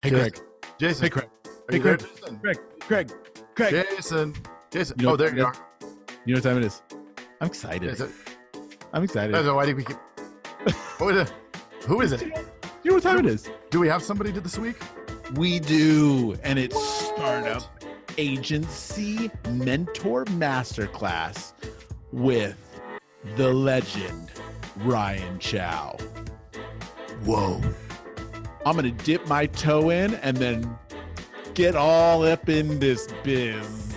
Hey, Jason. Greg. Jason. Hey, Craig. Are Hey, you there, Craig. Jason? Greg. Jason. You know Oh, what there time you it are. is? You know what time it is? I'm excited. Is it? I'm excited. I don't know, why did we keep... Who is it? You know what time it is? Do we have somebody this week? We do. And it's Startup Agency Mentor Masterclass with the legend, Ryan Chao. Whoa. I'm going to dip my toe in and then get all up in this biz.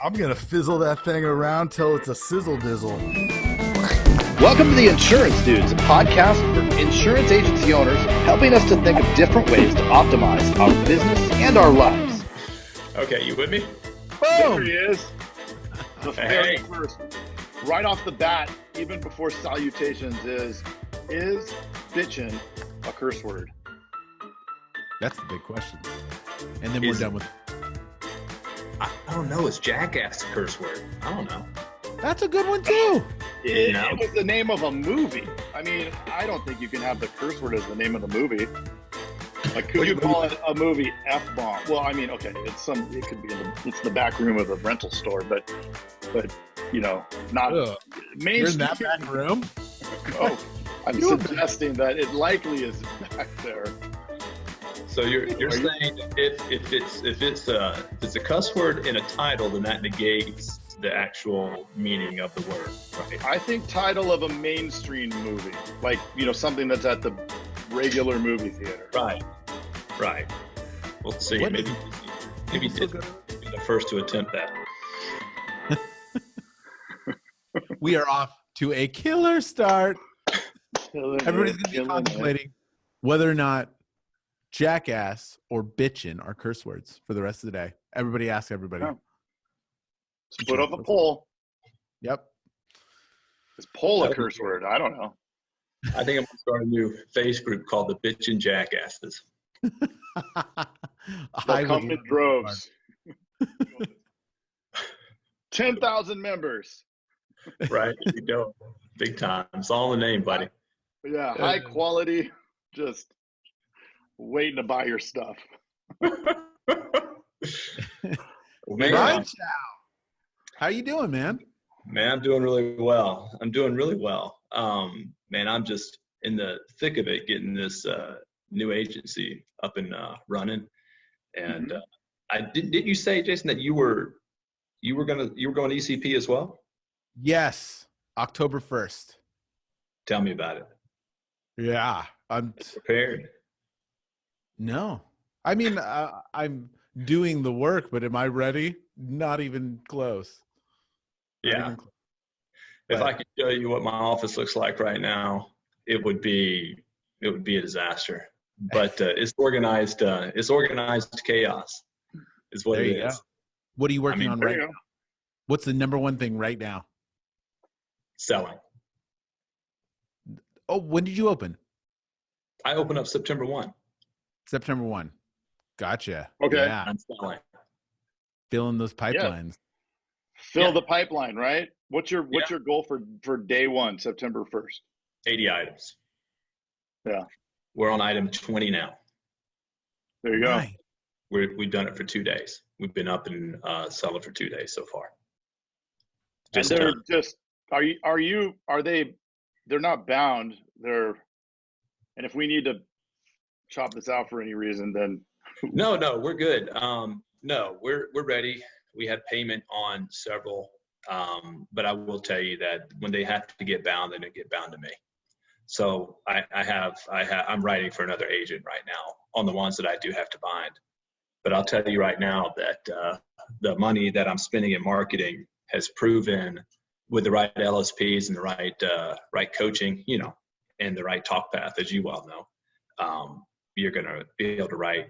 I'm going to fizzle that thing around till it's a sizzle dizzle. Welcome to the Insurance Dudes, a podcast for insurance agency owners, helping us to think of different ways to optimize our business and our lives. Okay, you with me? There Boom! he is. The Hey. very first, right off the bat, even before salutations, is bitchin' a curse word? That's the big question. And then we're done with I don't know. Is jackass a curse word? I don't know. That's a good one too. It was the name of a movie. I mean, I don't think you can have the curse word as the name of the movie. Like, could you call it a movie F-bomb? Well, I mean, okay, it could be it's the back room of a rental store, but you know, not Ugh. mainstream. You're in that back room? Oh, I'm suggesting that it likely is back there. So you're saying if it's a cuss word in a title, then that negates the actual meaning of the word, right? I think title of a mainstream movie, like, you know, something that's at the regular movie theater. Right. We'll see. What Maybe is- be the first to attempt that. We are off to a killer start. Killing Everybody's it, going to be killing it. contemplating whether or not jackass or bitchin' are curse words for the rest of the day. Everybody ask everybody. Yeah. Let's put up a poll. Yep. Is poll a curse word? I don't know. I think I'm gonna start a new face group called the Bitchin' Jackasses. They'll come in droves. 10,000 members. Right? You go big time. It's all in the name, buddy. Yeah, high quality, just waiting to buy your stuff. Man, Ryan Chao. How you doing, man? I'm doing really well. Man, I'm just in the thick of it, getting this new agency up and running. And didn't you say, Jason, that you were going ECP as well? Yes. October 1st. Tell me about it. Yeah. I'm Prepared. No. I mean, I'm doing the work, but am I ready? Not even close. Not Yeah. even close. If But- I could show you what my office looks like right now, it would be a disaster. But it's organized chaos is what There it you is. go. What are you working on There right you now? go. What's the number one thing right now? Selling. Oh, when did you open? I open up September 1. September 1. Gotcha. Okay. Yeah. I'm selling. Filling those pipelines. Fill Yeah. the pipeline, right? What's your goal for day one, September 1st? 80 items. Yeah. We're on item 20 now. There you go. Nice. We've done it for 2 days. We've been up and selling for 2 days so far. And they're just they're not bound. And if we need to chop this out for any reason, then No, we're good. No, we're ready. We have payment on several, but I will tell you that when they have to get bound, they don't get bound to me. So I'm writing for another agent right now on the ones that I do have to bind. But I'll tell you right now that the money that I'm spending in marketing has proven, with the right LSPs and the right coaching, you know, and the right talk path, as you well know, you're going to be able to write,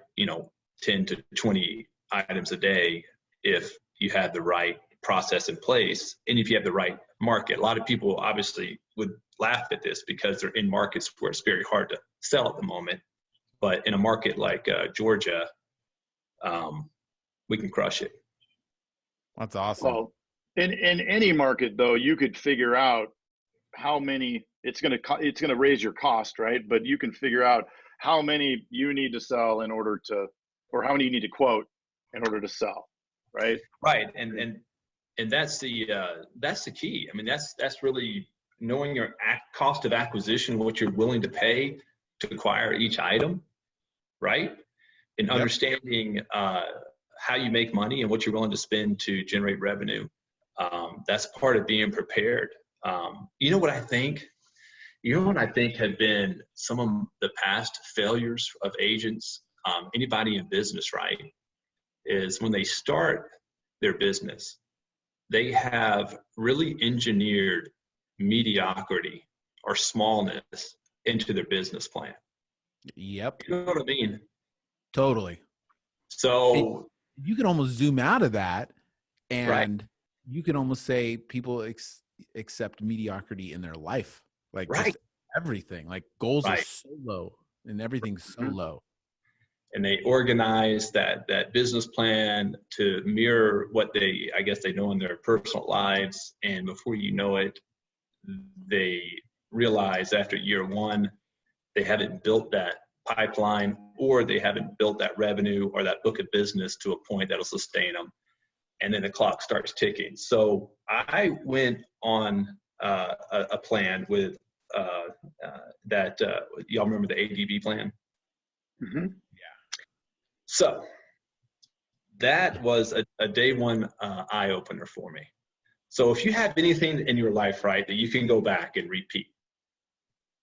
10 to 20 items a day if you have the right process in place and if you have the right market. A lot of people obviously would laugh at this because they're in markets where it's very hard to sell at the moment. But in a market like Georgia, we can crush it. That's awesome. well, in any market though, you could figure out how many it's going to raise your cost, right? But you can figure out how many you need to sell in order to, or how many you need to quote in order to sell, right? Right, and that's the key. I mean, that's really knowing your cost of acquisition, what you're willing to pay to acquire each item, right? And understanding how you make money and what you're willing to spend to generate revenue. That's part of being prepared. You know what I think? You know what I think have been some of the past failures of agents, anybody in business, right, is when they start their business, they have really engineered mediocrity or smallness into their business plan. Yep. You know what I mean? Totally. So you can almost zoom out of that, and right. you can almost say people accept mediocrity in their life, like just everything. Like goals are so low, and everything's so low. And they organize that business plan to mirror what they know in their personal lives. And before you know it, they realize after year one, they haven't built that pipeline, or they haven't built that revenue or that book of business to a point that'll sustain them. And then the clock starts ticking. So I went on a plan with that, y'all remember the ADB plan? Mm-hmm. So that was a day one eye opener for me. So if you have anything in your life, right, that you can go back and repeat,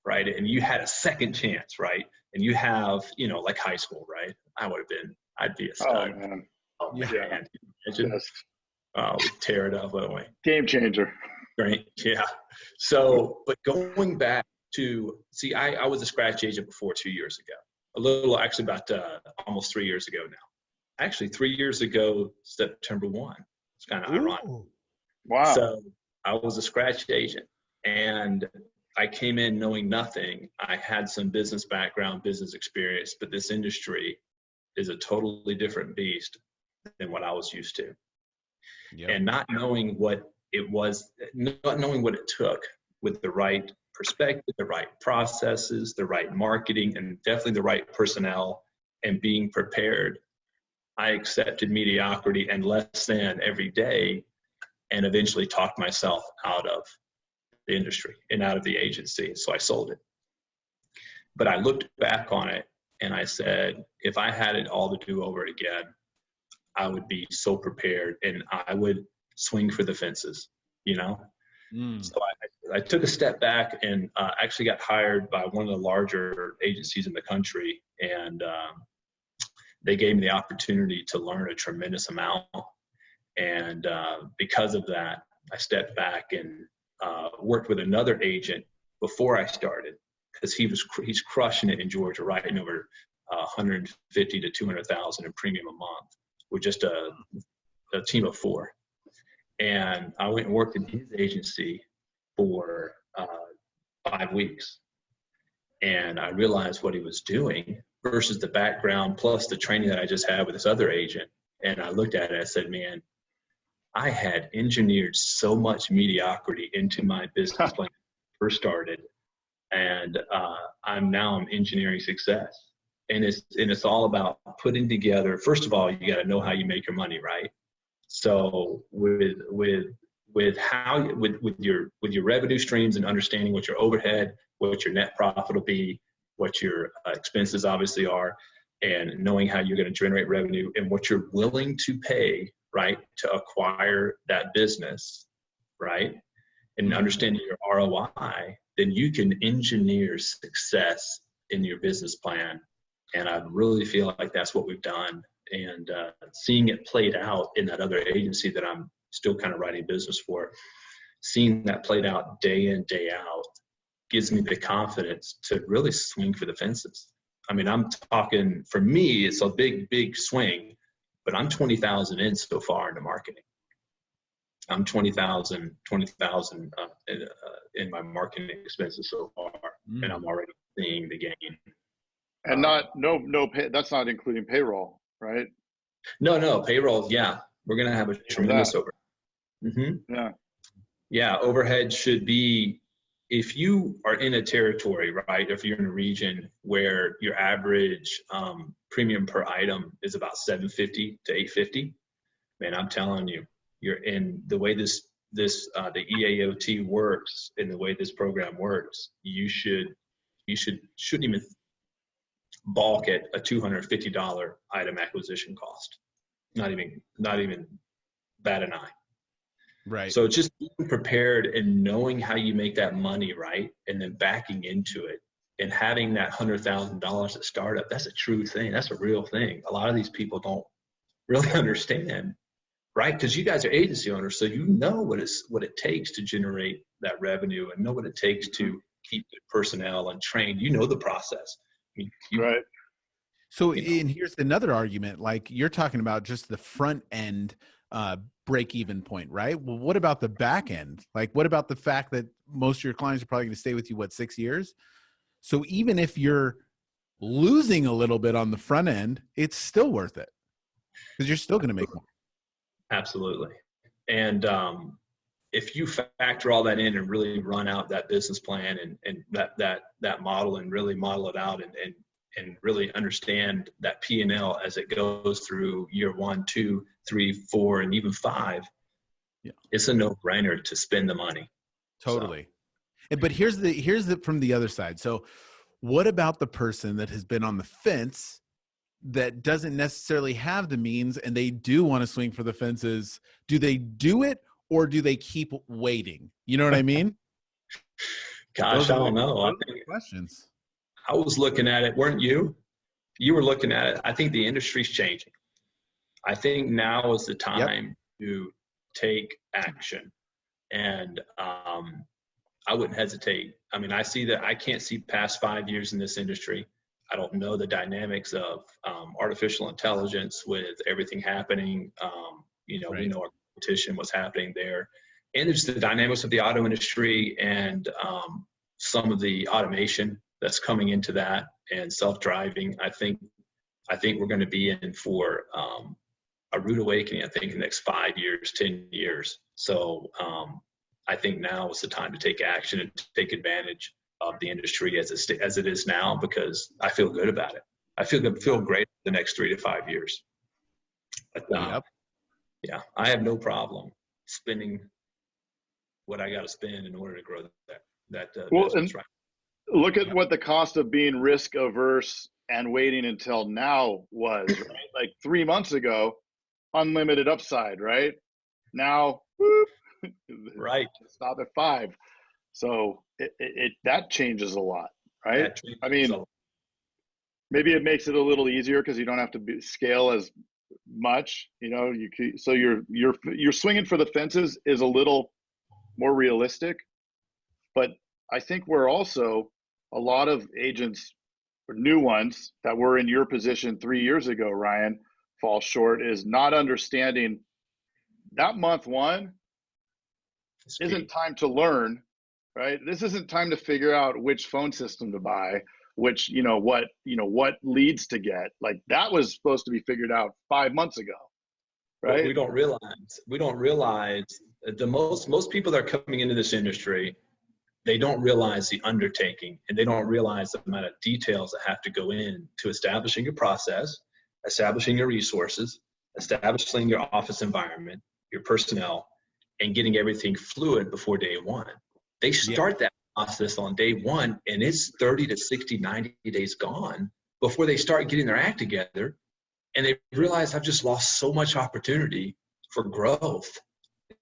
right, and you had a second chance, right, and you have, like high school, right, I'd be a stud. Oh, man. Oh, man. Yeah. Imagine? Yes. We tear it up, wouldn't we? Game changer. Right. Yeah. So, but going back to, see, I was a scratch agent before 2 years ago. Actually about almost 3 years ago now. Actually, 3 years ago, September 1. It's kind of ironic. Wow. So I was a scratch agent, and I came in knowing nothing. I had some business background, business experience, but this industry is a totally different beast than what I was used to. Yep. And not knowing what it was, not knowing what it took with the right perspective, the right processes, the right marketing, and definitely the right personnel, and being prepared, I accepted mediocrity and less than every day, and eventually talked myself out of the industry and out of the agency. So I sold it. But I looked back on it and I said, if I had it all to do over again, I would be so prepared and I would swing for the fences, So I took a step back and actually got hired by one of the larger agencies in the country. And they gave me the opportunity to learn a tremendous amount. And because of that, I stepped back and worked with another agent before I started, because he's crushing it in Georgia, writing over 150 to 200,000 in premium a month with just a team of 4. And I went and worked in his agency for 5 weeks, and I realized what he was doing versus the background plus the training that I just had with this other agent. And I looked at it, I said, man, I had engineered so much mediocrity into my business plan when I first started, and I'm engineering success. And it's all about putting together. First of all, you got to know how you make your money, right? So with your revenue streams and understanding what your overhead, what your net profit will be, what your expenses obviously are, and knowing how you're going to generate revenue and what you're willing to pay, right, to acquire that business, right, and understanding your ROI, then you can engineer success in your business plan. And I really feel like that's what we've done. And seeing it played out in that other agency that I'm still kind of writing business for, seeing that played out day in, day out, gives me the confidence to really swing for the fences. I mean, I'm talking, for me, it's a big, big swing, but I'm 20,000 in so far into marketing. I'm 20,000 in my marketing expenses so far, and I'm already seeing the gain. And no pay, that's not including payroll, right? No, payroll. Yeah, we're gonna have a tremendous overhead. Yeah. Yeah, overhead should be if you are in a territory, right, if you're in a region where your average premium per item is about $750 to $850, man, I'm telling you, you're in the way the EAOT works and the way this program works, you shouldn't even balk at a $250 item acquisition cost. Not even bat an eye. Right. So just being prepared and knowing how you make that money, right, and then backing into it and having that $100,000 at startup, that's a true thing. That's a real thing. A lot of these people don't really understand, right? Because you guys are agency owners, so you know what it takes to generate that revenue and know what it takes to keep the personnel and train. You know the process. I mean, Right. So, and here's another argument, like you're talking about just the front end break-even point, right? Well, what about the back end? Like, what about the fact that most of your clients are probably going to stay with you, 6 years? So even if you're losing a little bit on the front end, it's still worth it because you're still going to make more. Absolutely. And if you factor all that in and really run out that business plan and that model and really model it out and really understand that P&L as it goes through year 1, 2, 3, 4, and even 5, it's a no-brainer to spend the money. Totally. So. But here's the from the other side. So what about the person that has been on the fence that doesn't necessarily have the means and they do want to swing for the fences? Do they do it or do they keep waiting? You know what I mean? Gosh, I don't know. I think questions. I was looking at it, weren't you? You were looking at it. I think the industry's changing. I think now is the time to take action. And I wouldn't hesitate. I mean, I see that I can't see past 5 years in this industry. I don't know the dynamics of artificial intelligence with everything happening. We know our competition, what's happening there. And there's the dynamics of the auto industry and some of the automation that's coming into that and self-driving. I think we're going to be in for a rude awakening, I think, in the next 5 years, 10 years. So I think now is the time to take action and take advantage of the industry as it is now, because I feel good about it. I feel great the next 3 to 5 years. But, yeah, I have no problem spending what I got to spend in order to grow that business, right? Look at what the cost of being risk averse and waiting until now was, right? Like 3 months ago, unlimited upside, right? Now, whoop, right, stop at 5. So that changes a lot, right? I mean, maybe it makes it a little easier because you don't have to scale as much. So you're swinging for the fences is a little more realistic, but I think we're also a lot of agents, or new ones that were in your position 3 years ago, Ryan, fall short is not understanding that month 1 isn't time to learn, right? This isn't time to figure out which phone system to buy, which, what leads to get. Like that was supposed to be figured out 5 months ago, right? But we don't realize the most people that are coming into this industry, they don't realize the undertaking and they don't realize the amount of details that have to go in to establishing your process, establishing your resources, establishing your office environment, your personnel, and getting everything fluid before day 1. They start that process on day 1 and it's 30 to 60, 90 days gone before they start getting their act together. And they realize I've just lost so much opportunity for growth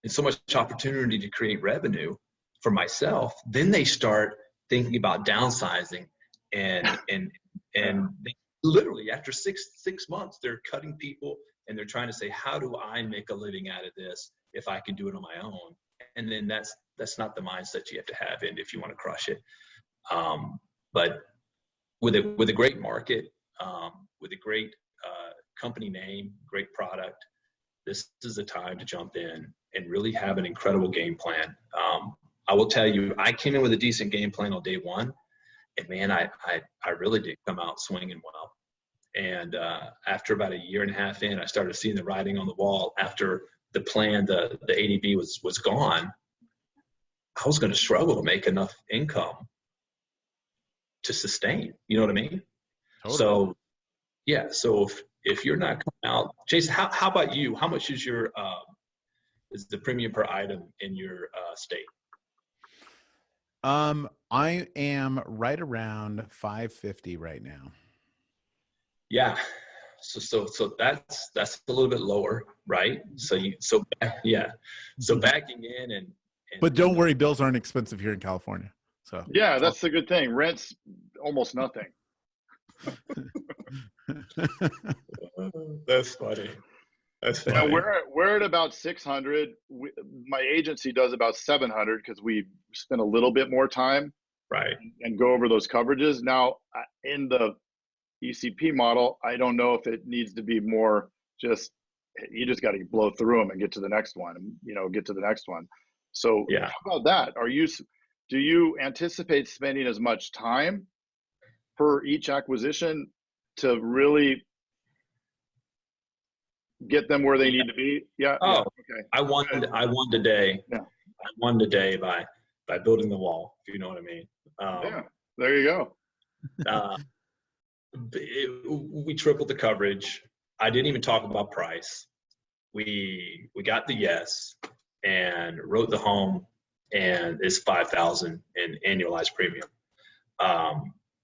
and so much opportunity to create revenue for myself. Then they start thinking about downsizing and they, literally after six months, they're cutting people and they're trying to say, how do I make a living out of this if I can do it on my own? And then that's not the mindset you have to have in if you want to crush it. But with a great market, with a great company name, great product, this is the time to jump in and really have an incredible game plan. I will tell you, I came in with a decent game plan on day 1, and man, I really did come out swinging well. And after about a year and a half in, I started seeing the writing on the wall. After the plan, the ADB was gone, I was going to struggle to make enough income to sustain. You know what I mean? Totally. So, yeah. So if you're not coming out, Jason, how about you? How much is is the premium per item in your state? I am right around 550 right now. Yeah. So that's a little bit lower, right? So backing in and But don't worry, bills aren't expensive here in California. So Yeah, that's the good thing. Rent's almost nothing. That's funny. That's Yeah, funny. we're at about 600. My agency does about 700 because we spend a little bit more time Right. and go over those coverages. Now, in the ECP model, I don't know if it needs to be more. You just got to blow through them and get to the next one, and get to the next one. So Yeah. how about that? Do you anticipate spending as much time per each acquisition to really get them where they need to be? Yeah. Oh, yeah, okay. I won today. Yeah. I won today by building the wall, if you know what I mean. Yeah. There you go. We tripled the coverage. I didn't even talk about price. We got the yes and wrote the home, and it's $5,000 in annualized premium.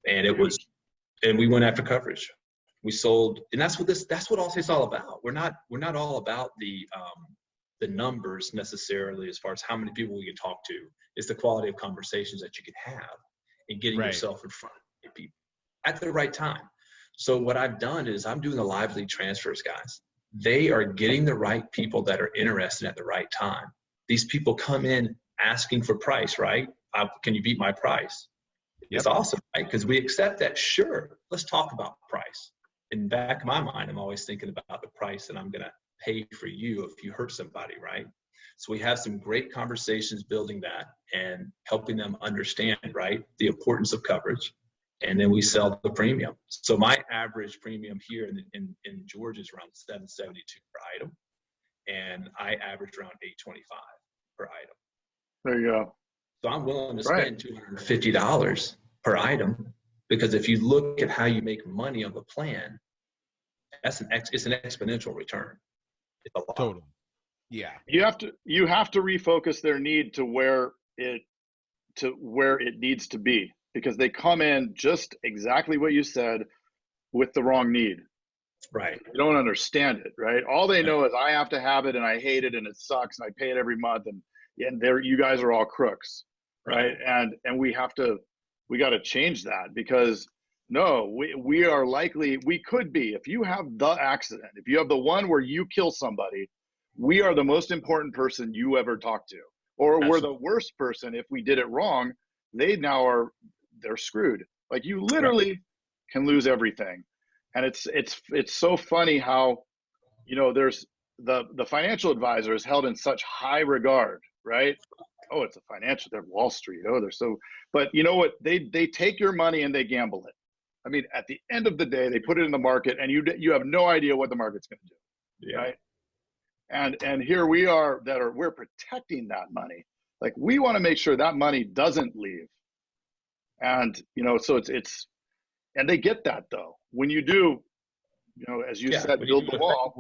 And we went after coverage. We sold, and that's what all it's all about. We're not all about the numbers necessarily as far as how many people we can talk to. It's the quality of conversations that you can have and getting yourself in front of people at the right time. So what I've done is I'm doing the live lead transfers, guys. They are getting the right people that are interested at the right time. These people come in asking for price, right? Can you beat my price? Yep. It's awesome, right? Because we accept that. Sure, let's talk about price. In the back of my mind, I'm always thinking about the price that I'm going to pay for you if you hurt somebody, right? So we have some great conversations building that and helping them understand, right, the importance of coverage. And then we sell the premium. So my average premium here in Georgia is around $772 per item, and I average around $825 per item. There you go. So I'm willing to spend $250 per item, because if you look at how you make money on the plan, it's an exponential return. It's a lot. Totally. Yeah. You have to refocus their need to where it needs to be, because they come in just exactly what you said with the wrong need. Right. They don't understand it, right? All they know is I have to have it and I hate it and it sucks and I pay it every month and you guys are all crooks, right? And we got to change that, because we could be, if you have the accident, if you have the one where you kill somebody, we are the most important person you ever talk to, or we're the worst person. If we did it wrong, they're screwed. Like, you literally can lose everything. And it's so funny how, there's the financial advisor is held in such high regard, right? Oh, it's a financial, they're Wall Street. Oh, they're so, but you know what? They take your money and they gamble it. I mean, at the end of the day, they put it in the market and you have no idea what the market's going to do. Yeah. Right. And here we are we're protecting that money. Like, we want to make sure that money doesn't leave. And, so it's, and they get that though. When you do, as you said, build the wall,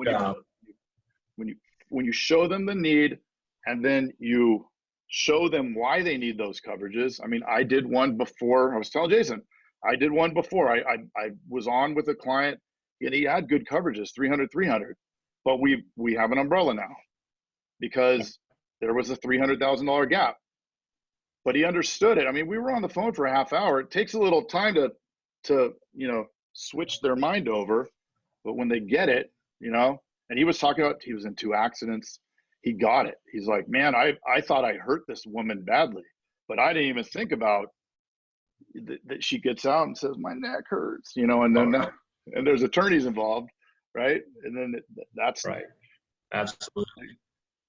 when you show them the need and then you show them why they need those coverages. I mean, I did one before. I was telling Jason, I did one before. I was on with a client and he had good coverages, 300, but we have an umbrella now because there was a $300,000 gap. But he understood it. I mean, we were on the phone for a half hour. It takes a little time to switch their mind over, but when they get it, and he was talking about, he was in 2 accidents. He got it. He's like, man, I thought I hurt this woman badly, but I didn't even think about that. She gets out and says, my neck hurts, and then and there's attorneys involved, right? And then that's right. Absolutely.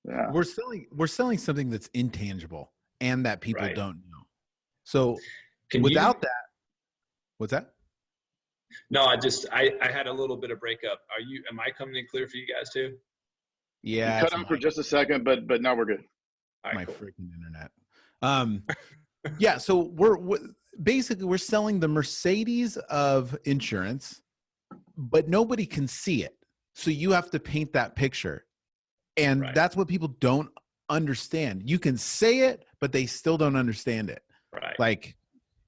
Yeah. We're selling something that's intangible and that people don't know. So without that, what's that? No, I had a little bit of breakup. Am I coming in clear for you guys too? Yeah. You cut out for just a second, but now we're good. My freaking internet. Um, yeah. So basically we're selling the Mercedes of insurance, but nobody can see it. So you have to paint that picture. And Right. that's what people don't understand. You can say it, but they still don't understand it. Right. Like,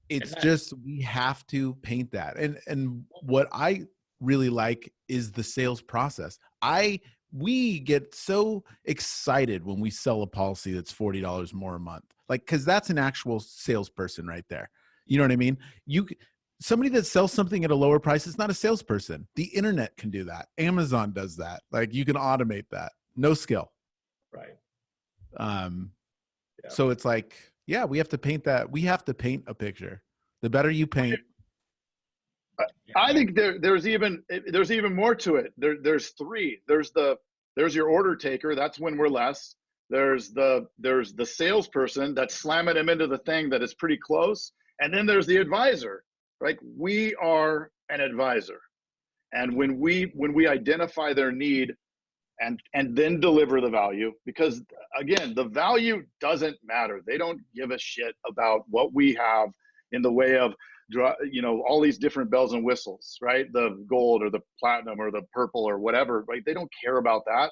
it's just, we have to paint that. And what I really like is the sales process. We get so excited when we sell a policy that's $40 more a month. Like, cause that's an actual salesperson right there. You know what I mean? Somebody that sells something at a lower price is not a salesperson. The internet can do that. Amazon does that. Like, you can automate that. No skill. Right. So it's like, yeah, we have to paint that. We have to paint a picture. The better you paint. I think there's even more to it. There's three. There's your order taker. That's when we're less. There's the salesperson that's slamming them into the thing that is pretty close. And then there's the advisor. Right? We are an advisor. And when we identify their need and then deliver the value, because again, the value doesn't matter. They don't give a shit about what we have in the way of, all these different bells and whistles, right? The gold or the platinum or the purple or whatever, right? They don't care about that.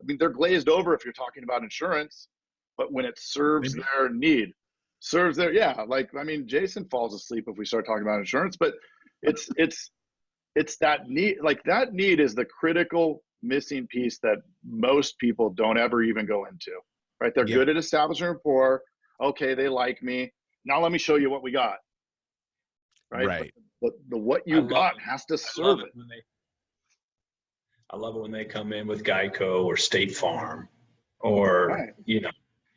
I mean, they're glazed over if you're talking about insurance, but when it serves their need, Jason falls asleep if we start talking about insurance, but it's that need. Like, that need is the critical missing piece that most people don't ever even go into, right? They're good at establishing rapport. Okay, they like me. Now let me show you what we got. Right. But the what you got has to serve it. I love it when they come in with Geico or State Farm or,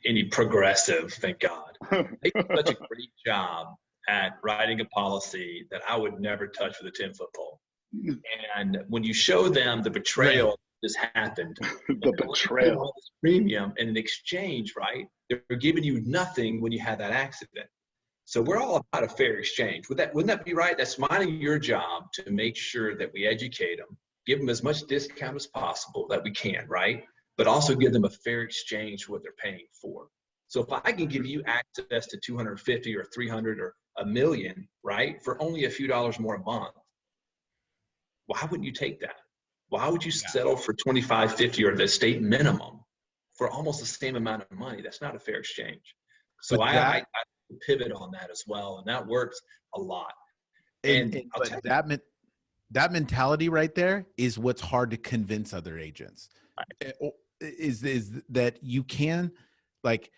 any Progressive, thank God. They do such a great job at writing a policy that I would never touch with a 10-foot pole. And when you show them the betrayal that just happened, the betrayal, premium, and in exchange, right? They're giving you nothing when you had that accident. So we're all about a fair exchange. Wouldn't that be right? That's mine your job to make sure that we educate them, give them as much discount as possible that we can, right? But also give them a fair exchange for what they're paying for. So if I can give you access to 250 or 300 or $1 million, right, for only a few dollars more a month, why wouldn't you take that? Why would you settle for 25, 50 or the state minimum for almost the same amount of money? That's not a fair exchange. So I pivot on that as well, and that works a lot. But that mentality right there is what's hard to convince other agents. Right. Is that you can, like,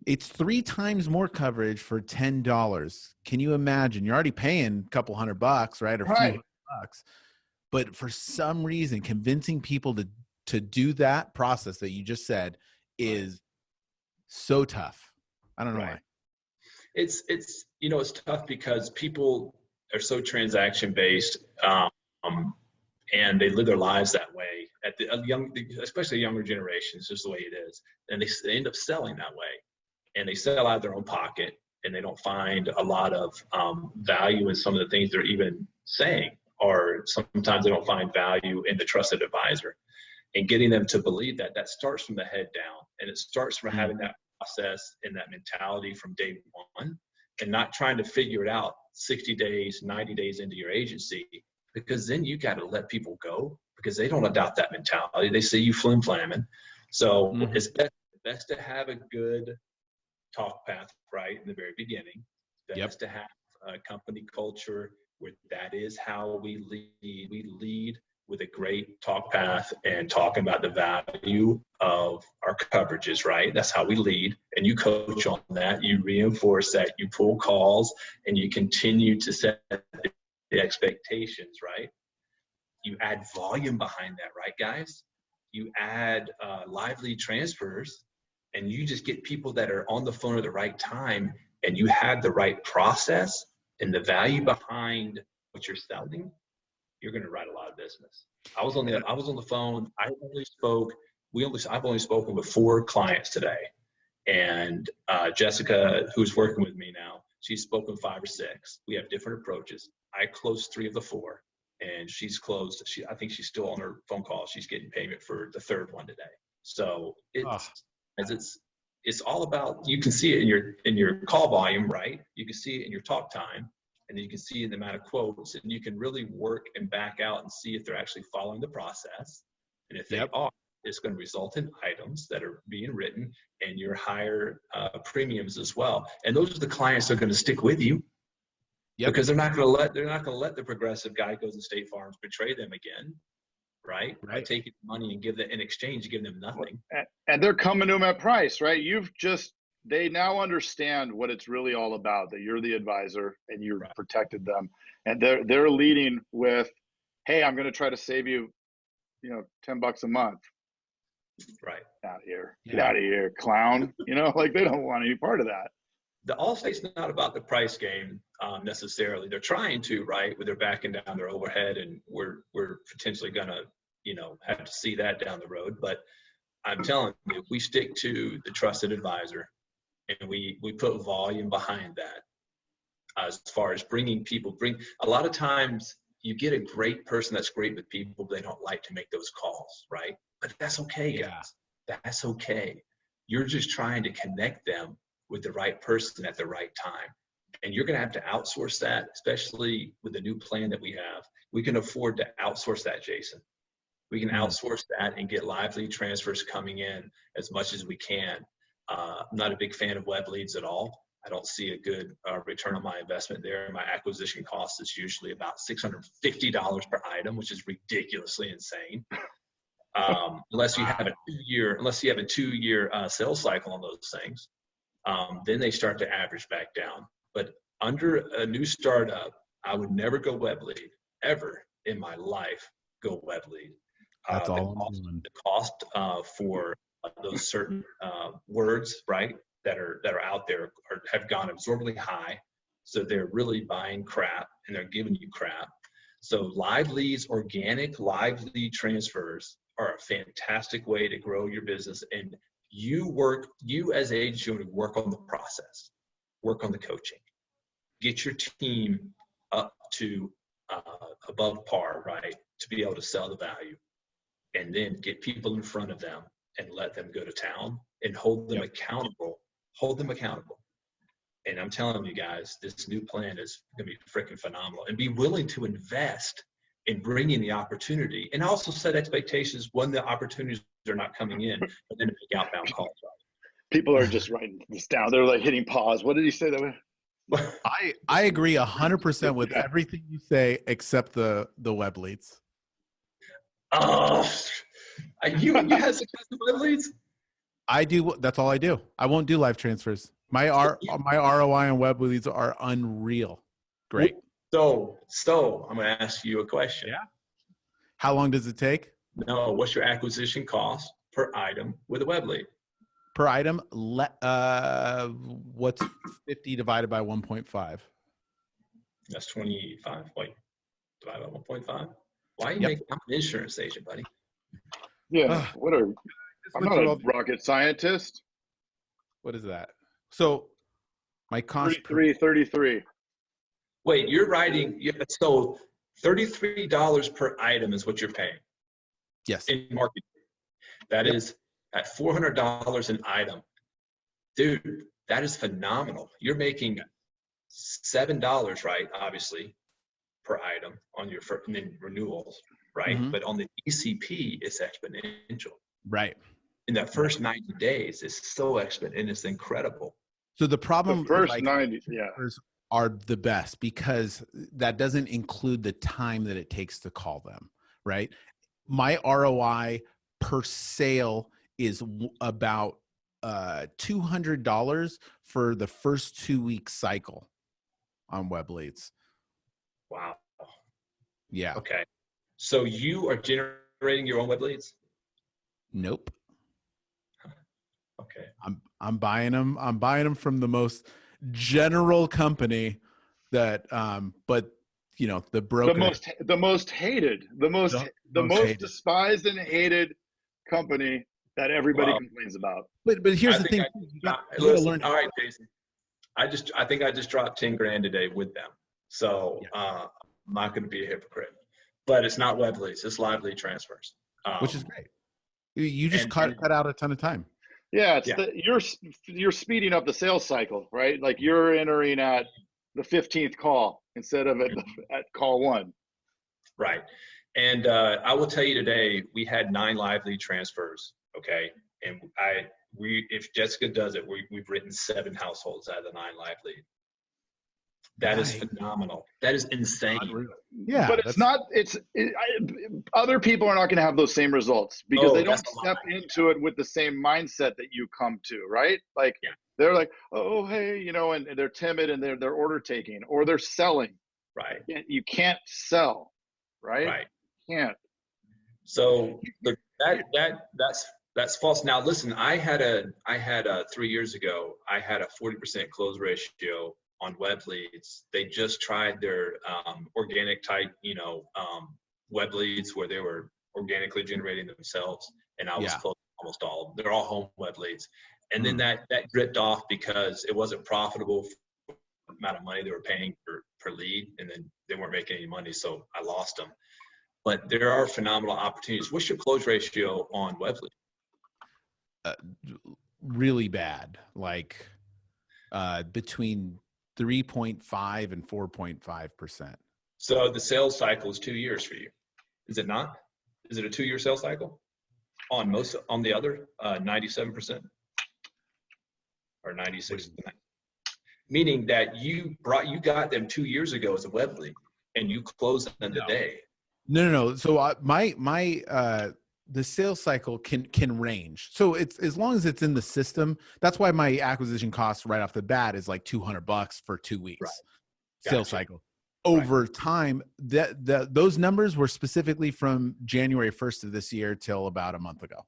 it's 3 times more coverage for $10. Can you imagine? You're already paying a couple $100, right? Or a few $100. But for some reason, convincing people to do that process that you just said is so tough. I don't know why. It's tough because people are so transaction based, and they live their lives that way. Especially younger generations, just the way it is, and they end up selling that way, and they sell out of their own pocket, and they don't find a lot of value in some of the things they're even saying, or sometimes they don't find value in the trusted advisor. And getting them to believe that starts from the head down, and it starts from having that process and that mentality from day one, and not trying to figure it out 60 days, 90 days into your agency, because then you got to let people go because they don't adopt that mentality. They see you flim-flamming. So it's best to have a good talk path right in the very beginning. Best to have a company culture where that is how we lead. We lead with a great talk path and talking about the value of our coverages, right? That's how we lead. And you coach on that, you reinforce that, you pull calls, and you continue to set the expectations, right? You add volume behind that, right, guys? You add live lead transfers, and you just get people that are on the phone at the right time, and you have the right process and the value behind what you're selling. You're going to write a lot of business. I was on the phone. I've only spoken with 4 clients today, and Jessica, who's working with me now, she's spoken 5 or 6. We have different approaches. I closed 3 of the 4, and she's closed. I think she's still on her phone call. She's getting payment for the 3rd one today. So it's it's all about, you can see it in your call volume, right? You can see it in your talk time, and then you can see in the amount of quotes, and you can really work and back out and see if they're actually following the process. And if they are, it's going to result in items that are being written and your higher premiums as well. And those are the clients that are going to stick with you. Because they're not going to let the Progressive guy goes to State Farms betray them again, right? By taking money and in exchange, you give them nothing. And they're coming to them at price, right? They now understand what it's really all about, that you're the advisor and you've protected them. And they're leading with, hey, I'm going to try to save you, $10 a month. Right. Out here. Get out of here, clown. Like they don't want any part of that. The Allstate's not about the price game necessarily. They're trying to, right, where they're backing down their overhead, and we're potentially going to, have to see that down the road. But I'm telling you, if we stick to the trusted advisor and we put volume behind that, as far as a lot of times you get a great person that's great with people, but they don't like to make those calls, right? But that's okay, guys. That's okay. You're just trying to connect them with the right person at the right time. And you're going to have to outsource that, especially with the new plan that we have. We can afford to outsource that, Jason. We can outsource that and get live lead transfers coming in as much as we can. I'm not a big fan of web leads at all. I don't see a good return on my investment there. My acquisition cost is usually about $650 per item, which is ridiculously insane. Unless you have a 2-year sales cycle on those things. Then they start to average back down. But under a new startup, I would never go web lead, ever in my life go web lead. That's all I'm doing. The cost for those certain words, right, that are out there have gone absurdly high. So they're really buying crap and they're giving you crap. So live leads, organic live lead transfers are a fantastic way to grow your business. And you as an agent, you want to work on the process, work on the coaching, get your team up to above par, right, to be able to sell the value, and then get people in front of them and let them go to town and hold them accountable. And I'm telling you guys, this new plan is going to be freaking phenomenal, and be willing to invest in bringing the opportunity, and also set expectations when the opportunities are not coming in, and then make outbound calls. People are just writing this down. They're like hitting pause. What did he say that way? I agree 100% with everything you say except the web leads. You have success with web leads? I do. That's all I do. I won't do live transfers. My ROI on web leads are unreal. Great. So I'm going to ask you a question. Yeah. How long does it take? No. What's your acquisition cost per item with a web lead? Per item, what's 50 divided by 1.5? That's 25. Wait, divided by 1.5? Why you make? I'm an insurance agent, buddy. Yeah. I'm not a rocket scientist. What is that? So my cost 33. Wait, you're writing. So $33 per item is what you're paying. Yes. In marketing. That is at $400 an item. Dude, that is phenomenal. You're making $7, right? Obviously, per item on your and then renewals, right? Mm-hmm. But on the ECP, it's exponential. Right. In that first 90 days, it's so exponential, and it's incredible. So the problem the first 90 are the best, because that doesn't include the time that it takes to call them, right? My ROI per sale is about $200 for the first 2-week cycle on web leads. Wow. Yeah. Okay. So you are generating your own web leads? Nope. Okay. I'm buying them. I'm buying them from the most general company that, but the broker, the most hated, the most despised and hated company that everybody complains about. But here's the thing. Listen, all right, Jason. I think I just dropped 10 grand today with them. So I'm not going to be a hypocrite, but it's not web leads. It's live lead transfers. Which is great. You just cut out a ton of time. Yeah, it's Yeah. you're speeding up the sales cycle, right? Like you're entering at the 15th call instead of at call one. Right. And I will tell you today, we had 9 live lead transfers. Okay. And if Jessica does it, we've written 7 households out of the 9 live lead. That is phenomenal. That is insane. Unreal. Yeah, but it's not. Other people are not going to have those same results because they don't step into it with the same mindset that you come to, right? Like they're like, oh, hey, you know, and they're timid and they're order taking or they're selling. Right. You can't sell, right? Right. You can't. So that's false. Now listen, I had 3 years ago, I had a 40% close ratio on web leads. They just tried their organic type, web leads where they were organically generating themselves, and I was closing almost all of them. They're all home web leads. And then that dripped off because it wasn't profitable for the amount of money they were paying per lead, and then they weren't making any money, so I lost them. But there are phenomenal opportunities. What's your close ratio on web lead? Really bad, like between 3.5 and 4.5%. So the sales cycle is 2 years for you, is it not? Is it a 2-year sales cycle on the other 97% or 96%? Meaning that you got them 2 years ago as a web lead and you closed them today. No. So the sales cycle can range. So it's as long as it's in the system. That's why my acquisition cost right off the bat is like $200 for 2 weeks. Right. Sales cycle. Over time, those numbers were specifically from January 1st of this year till about a month ago.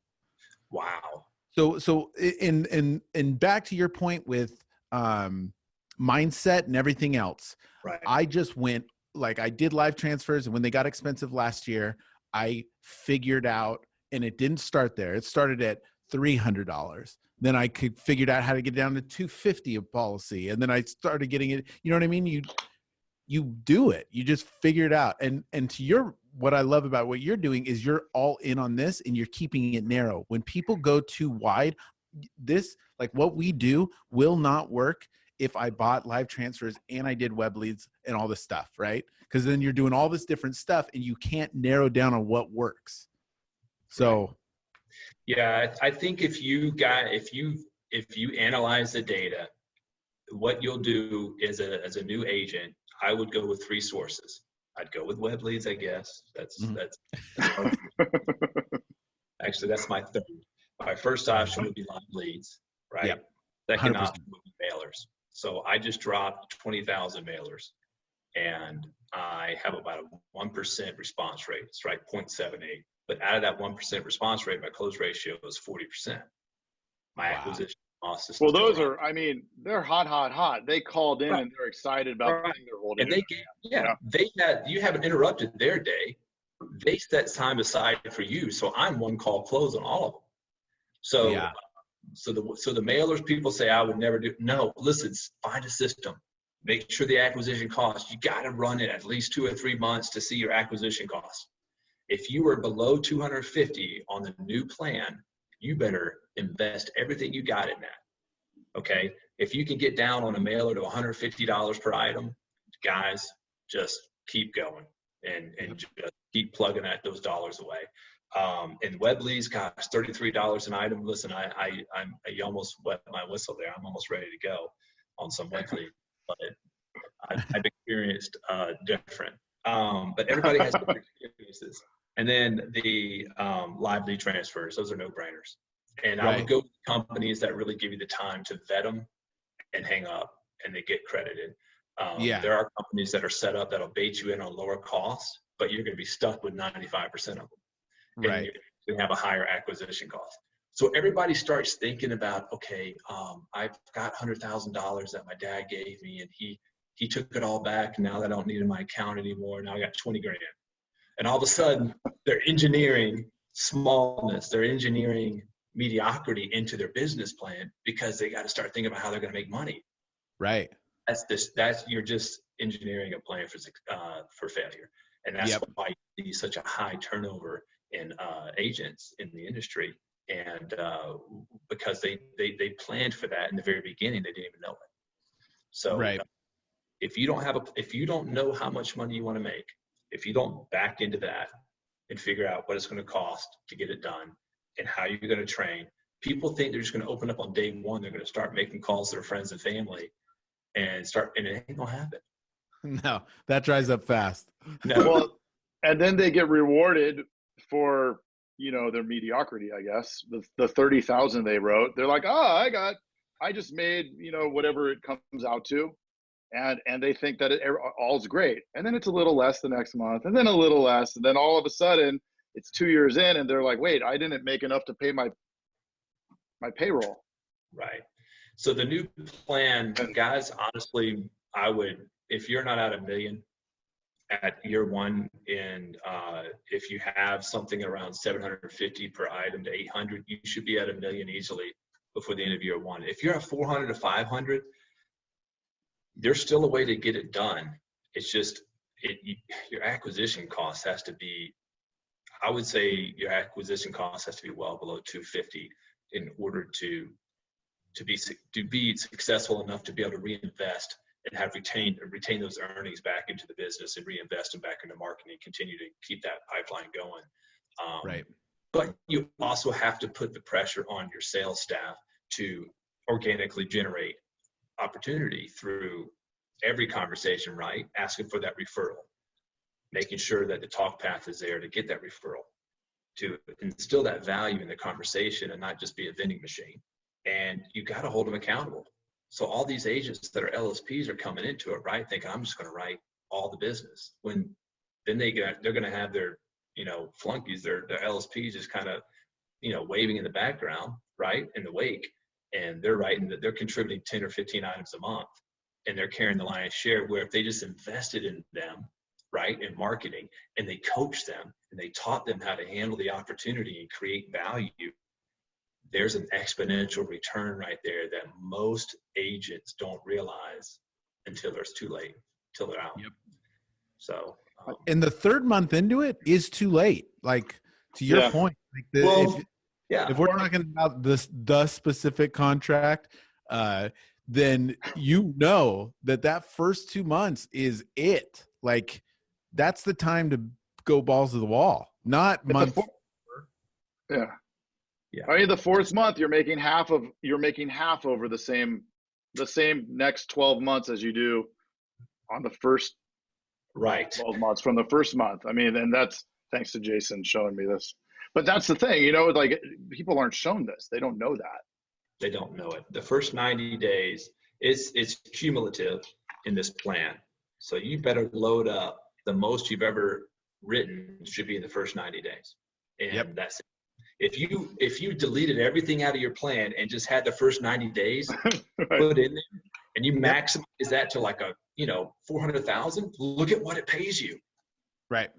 Wow. So in back to your point with mindset and everything else. Right. I just went, like, I did live transfers, and when they got expensive last year, I figured out, and it didn't start there. It started at $300. Then I figured out how to get down to $250 a policy. And then I started getting it. You know what I mean? You do it. You just figure it out. And to what I love about what you're doing is you're all in on this and you're keeping it narrow. When people go too wide, like what we do will not work if I bought live transfers and I did web leads and all this stuff, right? Because then you're doing all this different stuff and you can't narrow down on what works. So, yeah, I think if you analyze the data, what you'll do is as a new agent, I would go with 3 sources. I'd go with web leads, I guess. That's actually that's my third. My first option would be live leads, right? Yep. Second 100%. option would be mailers. So I just dropped 20,000 mailers, and I have about a 1% response rate. It's right 0.78. But out of that 1% response rate, my close ratio is 40%. My acquisition cost is those are, I mean, they're hot. They called in and they're excited about the thing they're holding. And you haven't interrupted their day. They set time aside for you. So I'm one call close on all of them. So, so the mailers, people say I would never do. No, listen, find a system. Make sure the acquisition cost, you got to run it at least 2 or 3 months to see your acquisition cost. If you are below 250 on the new plan, you better invest everything you got in that. Okay. If you can get down on a mailer to $150 per item, guys, just keep going and just keep plugging those dollars away. And web leads, gosh, $33 an item. Listen, I almost wet my whistle there. I'm almost ready to go on some web leads, but I've experienced different. But everybody has different experiences. And then the live lead transfers, those are no-brainers. And I would go to companies that really give you the time to vet them and hang up, and they get credited. There are companies that are set up that'll bait you in on lower costs, but you're going to be stuck with 95% of them. Right. And you're going to have a higher acquisition cost. So everybody starts thinking about, okay, I've got $100,000 that my dad gave me, and he took it all back. And now I don't need it in my account anymore. Now I got 20 grand. And all of a sudden, they're engineering smallness. They're engineering mediocrity into their business plan because they got to start thinking about how they're going to make money. Right. You're just engineering a plan for failure. And that's why you see such a high turnover in agents in the industry, And because they planned for that in the very beginning, they didn't even know it. So Right. if you don't know how much money you want to make, if you don't back into that and figure out what it's going to cost to get it done and how you're going to train, people think they're just going to open up on day one. They're going to start making calls to their friends and family and it ain't going to happen. No, that dries up fast. No. Well, and then they get rewarded for, their mediocrity, I guess. The 30,000 they wrote, they're like, I just made, whatever it comes out to. And they think that all's great. And then it's a little less the next month, and then a little less. And then all of a sudden it's 2 years in and they're like, wait, I didn't make enough to pay my payroll. Right. So the new plan, guys, honestly, I would, if you're not at $1 million at year one, and if you have something around 750 per item to 800, you should be at $1 million easily before the end of year one. If you're at 400 to 500, there's still a way to get it done. It's just your acquisition cost has to be, I would say your acquisition cost has to be well below 250 in order to be successful enough to be able to reinvest and retain those earnings back into the business and reinvest them back into marketing, continue to keep that pipeline going. Right. But you also have to put the pressure on your sales staff to organically generate opportunity through every conversation, right? Asking for that referral, making sure that the talk path is there to get that referral, to instill that value in the conversation and not just be a vending machine. And you got to hold them accountable. So all these agents that are LSPs are coming into it, right? Thinking I'm just going to write all the business. When then they're going to have their, flunkies, their LSPs just kind of, waving in the background, right? In the wake. And they're writing that they're contributing 10 or 15 items a month, and they're carrying the lion's share, where if they just invested in them, right, in marketing, and they coached them and they taught them how to handle the opportunity and create value, there's an exponential return right there that most agents don't realize until it's too late, until they're out. Yep. So, and the third month into it is too late. Like, to your point, like if we're talking about the specific contract, then that first 2 months is it. Like, that's the time to go balls to the wall, not month. Yeah. I mean, the fourth month you're making half over the same next 12 months as you do on the first 12 months from the first month. I mean, and that's thanks to Jason showing me this. But that's the thing, like, people aren't shown this. They don't know that. They don't know it. The first 90 days, it's cumulative in this plan. So you better load up. The most you've ever written should be in the first 90 days. And that's it. If you deleted everything out of your plan and just had the first 90 days put in there, and you maximize that to like 400,000, look at what it pays you. Right.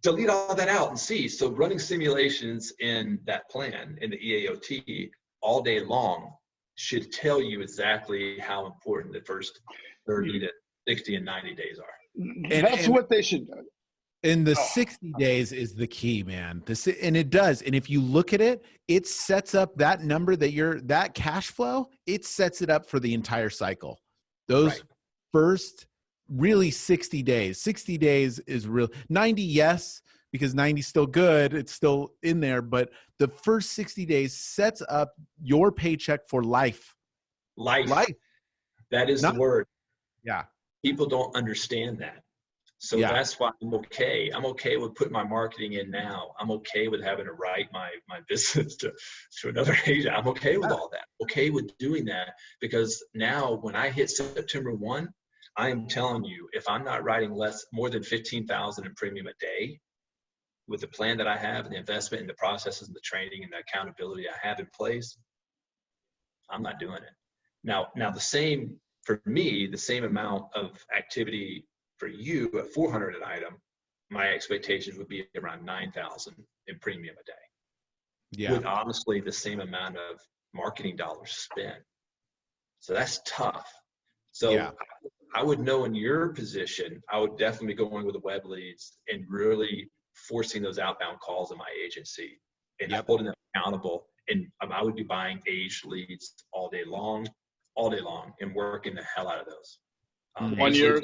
Delete all that out and see. So running simulations in that plan in the EAOT all day long should tell you exactly how important the first 30 to 60 and 90 days are. That's what they should do. And the 60 days is the key, man. And it does. And if you look at it, it sets up that number that cash flow, it sets it up for the entire cycle. Those first really 60 days. 60 days is real. 90, yes, because 90 is still good. It's still in there. But the first 60 days sets up your paycheck for life. Life. That is the word. Yeah. People don't understand that. So that's why I'm okay. I'm okay with putting my marketing in now. I'm okay with having to write my business to another agent. I'm okay with all that. Okay with doing that, because now when I hit September 1, I am telling you, if I'm not writing more than 15,000 in premium a day with the plan that I have and the investment and the processes and the training and the accountability I have in place, I'm not doing it. Now the same for me, the same amount of activity for you at 400 an item, my expectations would be around 9,000 in premium a day. Yeah. With honestly the same amount of marketing dollars spent. So that's tough. So I would know in your position, I would definitely be going with the web leads and really forcing those outbound calls in my agency and holding them accountable. And I would be buying aged leads all day long, and working the hell out of those. 1 year,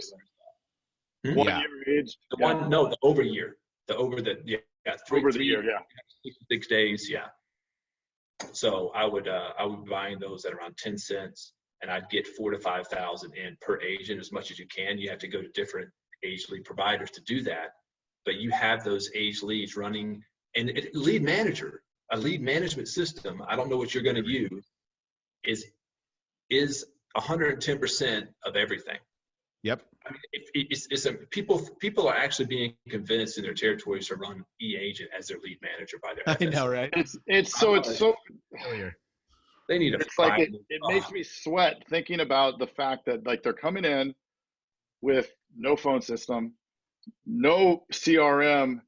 Hmm? 1 Yeah. year age. The over year, Over the year, yeah. 6 days, yeah. So I would be buying those at around 10 cents, and I'd get 4,000 to 5,000 in per agent as much as you can. You have to go to different age lead providers to do that, but you have those age leads running, and a lead management system. I don't know what you're going to use. Is 110% of everything. Yep. I mean, people are actually being convinced in their territories to run e-agent as their lead manager by their I know, FSC. right? It's so Familiar. They need a it's like it makes me sweat thinking about the fact that like they're coming in with no phone system, no CRM,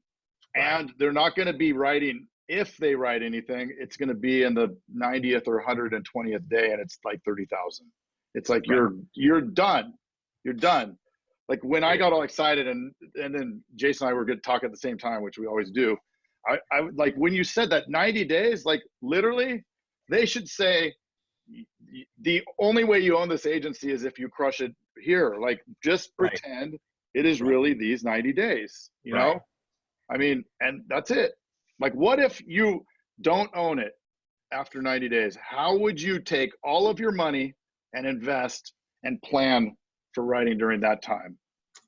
and they're not going to be writing. If they write anything, it's going to be in the 90th or 120th day, and it's like 30,000. It's like you're done. You're done. Like when I got all excited, and then Jason and I were good to talk at the same time, which we always do. I like when you said that 90 days, like literally, they should say the only way you own this agency is if you crush it here. Like just pretend it is really these 90 days. You know, I mean, and that's it. Like, what if you don't own it after 90 days? How would you take all of your money and invest and plan for writing during that time?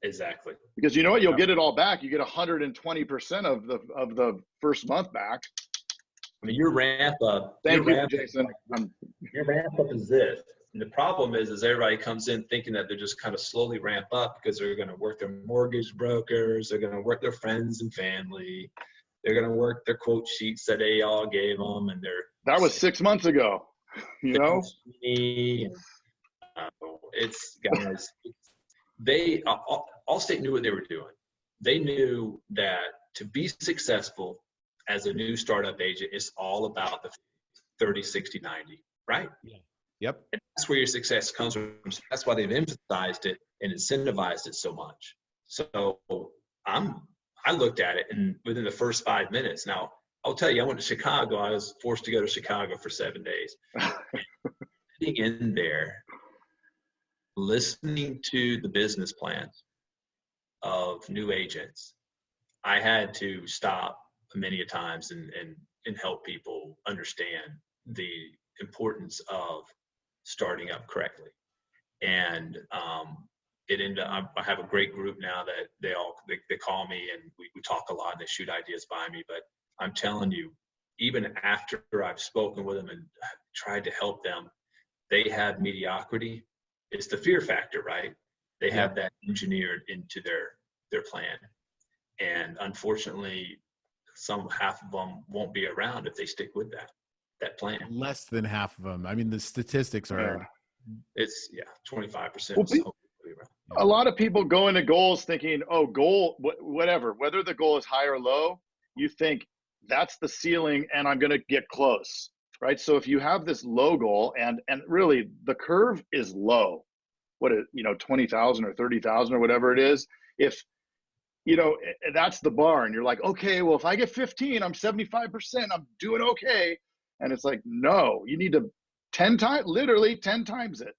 Exactly. Because you know what? You'll get it all back. You get 120% of the first month back. I mean, your ramp up. Thank you, Jason. Your ramp up is this. And the problem is everybody comes in thinking that they're just kind of slowly ramp up because they're going to work their mortgage brokers. They're going to work their friends and family. They're going to work their quote sheets that they all gave them, and that was 6 months ago. You know, it's guys. Allstate knew what they were doing. They knew that to be successful as a new startup agent, it's all about the 30, 60, 90, right? Yeah. Yep. And that's where your success comes from. That's why they've emphasized it and incentivized it so much. So I looked at it, and within the first 5 minutes, now I'll tell you, I went to Chicago. I was forced to go to Chicago for 7 days. Sitting in there, listening to the business plans of new agents, I had to stop many a times and help people understand the importance of starting up correctly. And it ended up, I have a great group now that they call me, and we talk a lot, and they shoot ideas by me. But I'm telling you, even after I've spoken with them and tried to help them, they have mediocrity. It's the fear factor, right? They have that engineered into their plan. And unfortunately, half of them won't be around if they stick with that plan. Less than half of them. I mean, the statistics are. It's 25%. Well, a lot of people go into goals thinking, oh, goal, whatever, whether the goal is high or low, you think that's the ceiling and I'm going to get close, right? So if you have this low goal and really the curve is low, 20,000 or 30,000 or whatever it is, if, that's the bar and you're like, okay, well, if I get 15, I'm 75%, I'm doing okay. And it's like, no, you need to literally 10 times it.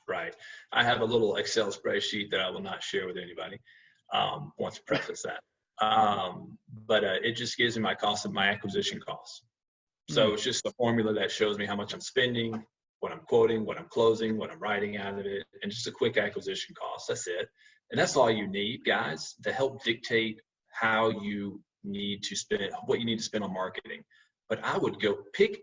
Right. I have a little Excel spreadsheet that I will not share with anybody. Want to preface that. But it just gives me my acquisition costs. So it's just a formula that shows me how much I'm spending, what I'm quoting, what I'm closing, what I'm writing out of it, and just a quick acquisition cost. That's it. And that's all you need, guys, to help dictate how you need to spend, what you need to spend on marketing. But I would go pick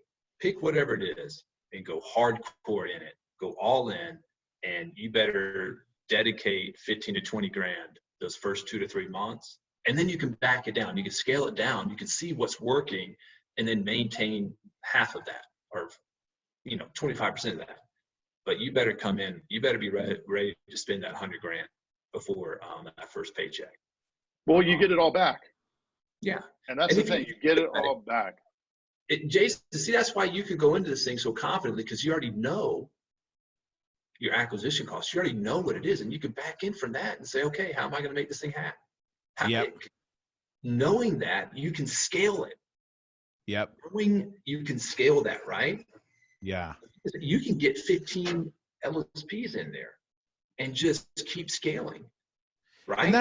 whatever it is and go hardcore in it, go all in, and you better dedicate 15 to 20 grand those first 2 to 3 months. And then you can back it down. You can scale it down. You can see what's working and then maintain half of that or, 25% of that. But you better come in, you better be ready to spend that 100 grand before that first paycheck. Well, you get it all back. Yeah. And that's the thing, you get it all back. Jason, see, that's why you can go into this thing so confidently, because you already know your acquisition costs. You already know what it is, and you can back in from that and say, okay, how am I going to make this thing happen? Knowing that, you can scale it. Yep. Knowing you can scale that, right? Yeah. You can get 15 LSPs in there and just keep scaling, right? And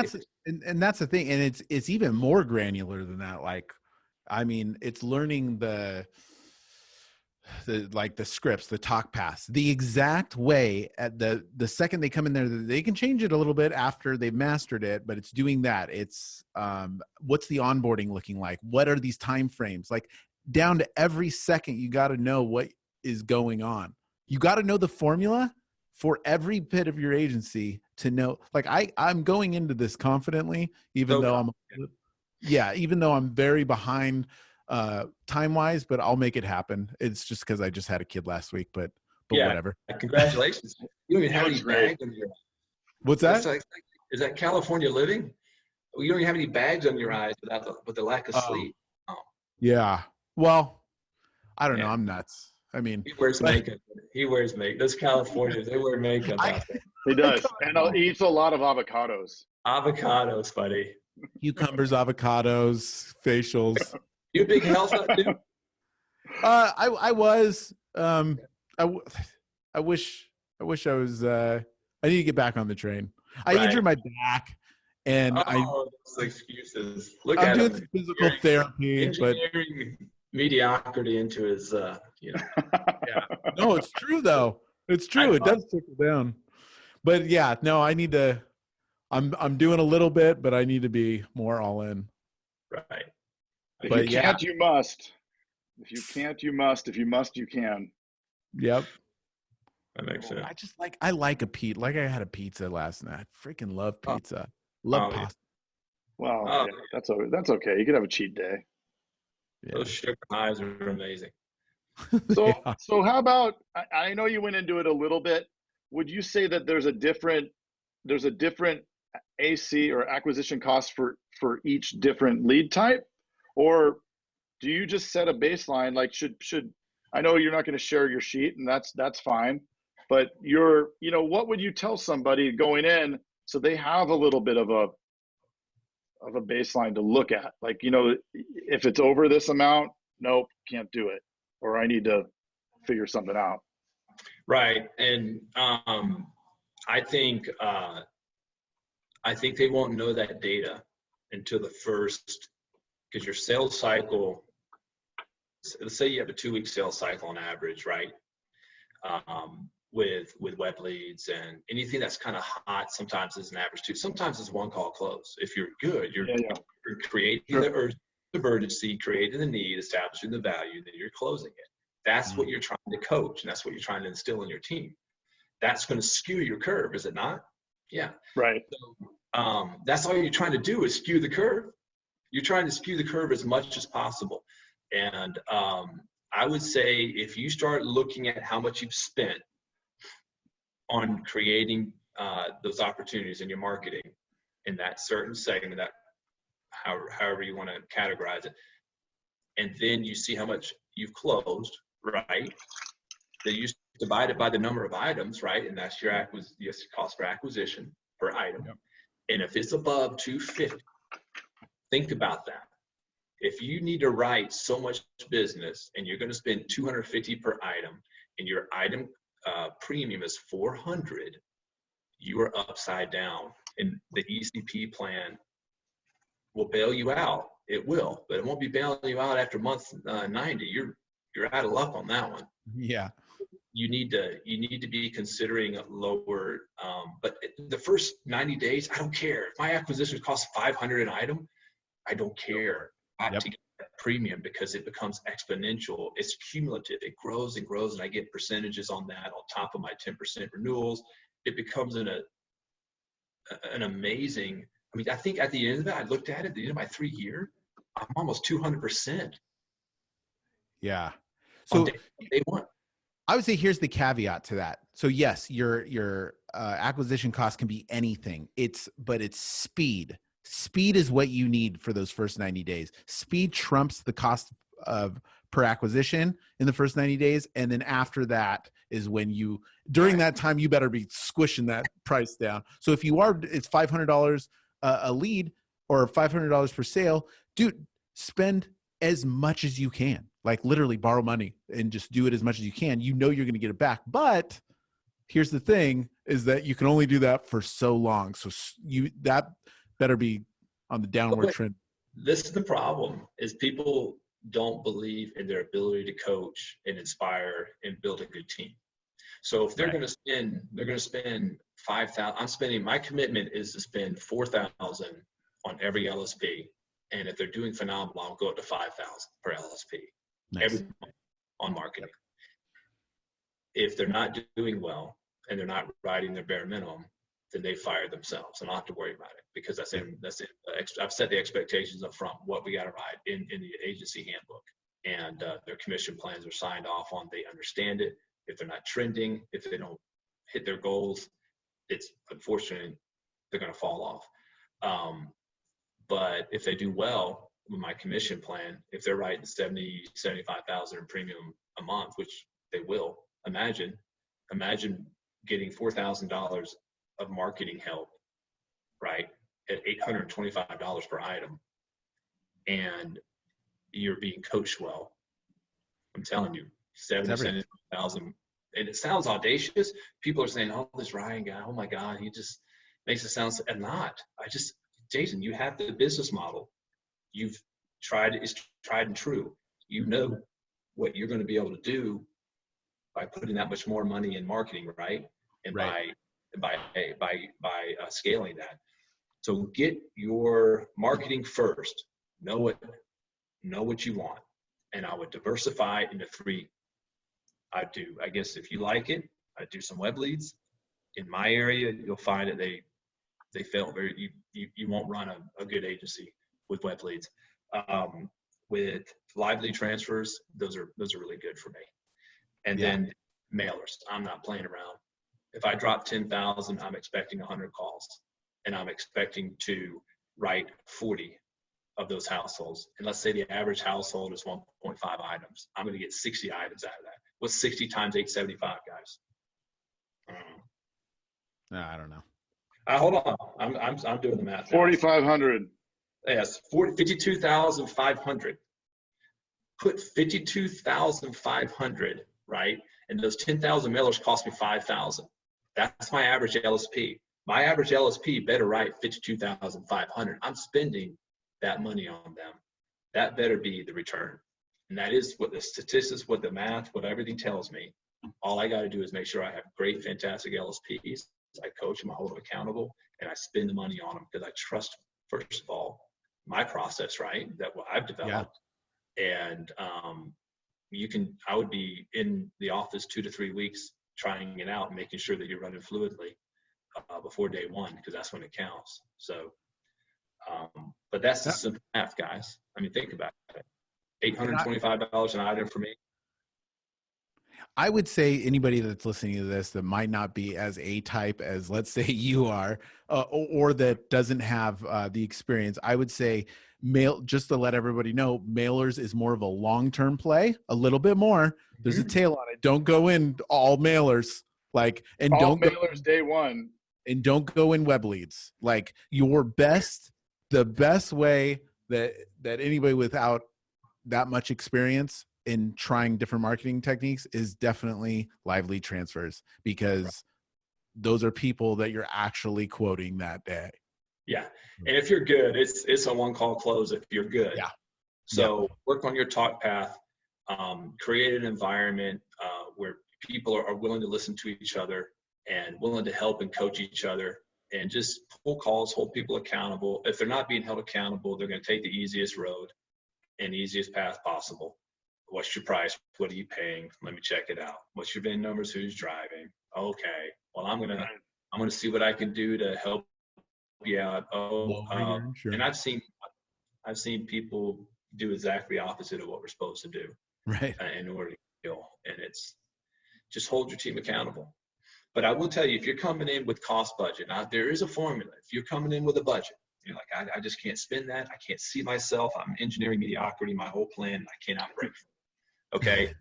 that's the thing. And it's even more granular than that. Like, I mean, it's learning the like the scripts, the talk paths, the exact way at the second they come in there. They can change it a little bit after they've mastered it, but it's doing that. It's what's the onboarding looking like? What are these time frames? Like down to every second, you got to know what is going on. You got to know the formula for every bit of your agency to know. Like I'm going into this confidently, even though I'm very behind time wise, but I'll make it happen. It's just because I just had a kid last week, but whatever. Congratulations. You don't even have any bags on your eyes. What's that? Is that California living? You don't even have any bags on your eyes with the lack of sleep. Oh. Yeah. Well, I don't know. I'm nuts. I mean, he wears makeup. Those Californians, they wear makeup. He does. And he eats a lot of avocados. Avocados, buddy. Cucumbers, avocados, facials. You a big health nut too? I was. I wish I was. I need to get back on the train. I injured my back, and those excuses. I'm doing some physical therapy, but mediocrity into his. Yeah. No, it's true though. It's true. It does trickle down. But yeah, no, I need to. I'm doing a little bit, but I need to be more all in. Right. If you can't, you must. If you can't, you must. If you must, you can. Yep. That makes sense. I like a pizza. Like I had a pizza last night. I freaking love pizza. Love pasta. Well, that's okay. You could have a cheat day. Yeah. Those sugar highs are amazing. So how about? I know you went into it a little bit. Would you say that there's a different AC or acquisition cost for each different lead type? Or do you just set a baseline? Like should I know you're not going to share your sheet, and that's fine, but what would you tell somebody going in so they have a little bit of a baseline to look at? Like, if it's over this amount, nope, can't do it, or I need to figure something out. Right. And I think they won't know that data until the first. Because your sales cycle, let's say you have a 2-week sales cycle on average, right? With web leads and anything that's kind of hot, sometimes is an average 2. Sometimes it's 1 call close. If you're good, you're creating the urgency, creating the need, establishing the value, then you're closing it. That's what you're trying to coach, and that's what you're trying to instill in your team. That's going to skew your curve, is it not? Yeah. Right. So, that's all you're trying to do is skew the curve. You're trying to skew the curve as much as possible. And I would say if you start looking at how much you've spent on creating those opportunities in your marketing in that certain segment, that however you want to categorize it, and then you see how much you've closed, right? Then you divide it by the number of items, right? And that's your cost per acquisition per item. Yep. And if it's above 250, think about that. If you need to write so much business and you're going to spend 250 per item and your item premium is 400, you are upside down. And the ECP plan will bail you out. It will, but it won't be bailing you out after month 90. You're out of luck on that one. Yeah. You need to be considering lower, but the first 90 days, I don't care. If my acquisition costs 500 an item, I don't care. I have to get that premium because it becomes exponential. It's cumulative. It grows and grows, and I get percentages on that on top of my 10% renewals. It becomes an amazing. I mean, I think at the end of that, I looked at it. At the end of my 3 year, I'm almost 200%. Yeah. So day one. I would say here's the caveat to that. So yes, your acquisition cost can be anything. But it's speed. Speed is what you need for those first 90 days. Speed trumps the cost of per acquisition in the first 90 days. And then after that is when during that time, you better be squishing that price down. So if it's $500 a lead or $500 per sale, dude, spend as much as you can, like literally borrow money and just do it as much as you can. You know, you're going to get it back. But here's the thing is that you can only do that for so long. So that better be on the downward trend. This is the problem, is people don't believe in their ability to coach and inspire and build a good team. So if they're going to spend, they're going to spend $5,000. My commitment is to spend $4,000 on every LSP. And if they're doing phenomenal, I'll go up to $5,000 per LSP every month on marketing. If they're not doing well and they're not riding their bare minimum, then they fire themselves, and I don't have to worry about it, because that's it. I've set the expectations up front, what we got to ride in the agency handbook, and their commission plans are signed off on. They understand it. If they're not trending, if they don't hit their goals, it's unfortunate they're going to fall off. But if they do well with my commission plan, if they're writing 70, 75,000 in premium a month, which they will, imagine getting $4,000 of marketing help, right, at $825 per item, and you're being coached well. I'm telling you, 70,000. And it sounds audacious. People are saying, "Oh, this Ryan guy, oh my God, he just makes it sound." I'm not. Jason, you have the business model. You've tried it. It's tried and true. You know what you're going to be able to do by putting that much more money in marketing, right? And by scaling that. So get your marketing first. Know what you want, and I would diversify into 3. I guess if you like it, I do some web leads. In my area, you'll find that they fail very. You won't run a good agency with web leads. With live lead transfers, those are really good for me. And then mailers. I'm not playing around. If I drop 10,000, I'm expecting 100 calls, and I'm expecting to write 40 of those households. And let's say the average household is 1.5 items. I'm going to get 60 items out of that. What's 60 times 875, guys? I don't know. Hold on. I'm doing the math. 4,500. Yes, 52,500. Put 52,500, right? And those 10,000 mailers cost me 5,000. That's my average LSP. My average LSP better write 52,500. I'm spending that money on them. That better be the return. And that is what the statistics, what the math, what everything tells me. All I got to do is make sure I have great, fantastic LSPs. I coach them, I hold them accountable, and I spend the money on them because I trust, first of all, my process, right? That what I've developed. Yeah. And I would be in the office 2 to 3 weeks trying it out and making sure that you're running fluidly before day one, because that's when it counts. So, but that's the simple math, guys. I mean, think about it. $825 an item for me. I would say anybody that's listening to this that might not be as A-type as, let's say, you are, or that doesn't have the experience, I would say just to let everybody know, mailers is more of a long-term play, a little bit more. There's a tail on it. Don't go in all mailers, don't mailers day one, and don't go in web leads. Like the best way that anybody without that much experience in trying different marketing techniques is definitely live lead transfers, because those are people that you're actually quoting that day. Yeah. And if you're good, it's a one-call close if you're good. Yeah. So work on your talk path, create an environment where people are willing to listen to each other and willing to help and coach each other, and just pull calls, hold people accountable. If they're not being held accountable, they're going to take the easiest road and easiest path possible. What's your price? What are you paying? Let me check it out. What's your VIN numbers? Who's driving? Okay. Well, I'm gonna see what I can do to help you out. Sure. And I've seen people do exactly the opposite of what we're supposed to do, right? In order to kill. And it's just hold your team accountable. But I will tell you, if you're coming in with cost budget, now there is a formula. If you're coming in with a budget, you're like, I just can't spend that. I can't see myself. I'm engineering mediocrity, my whole plan. I cannot break. Okay.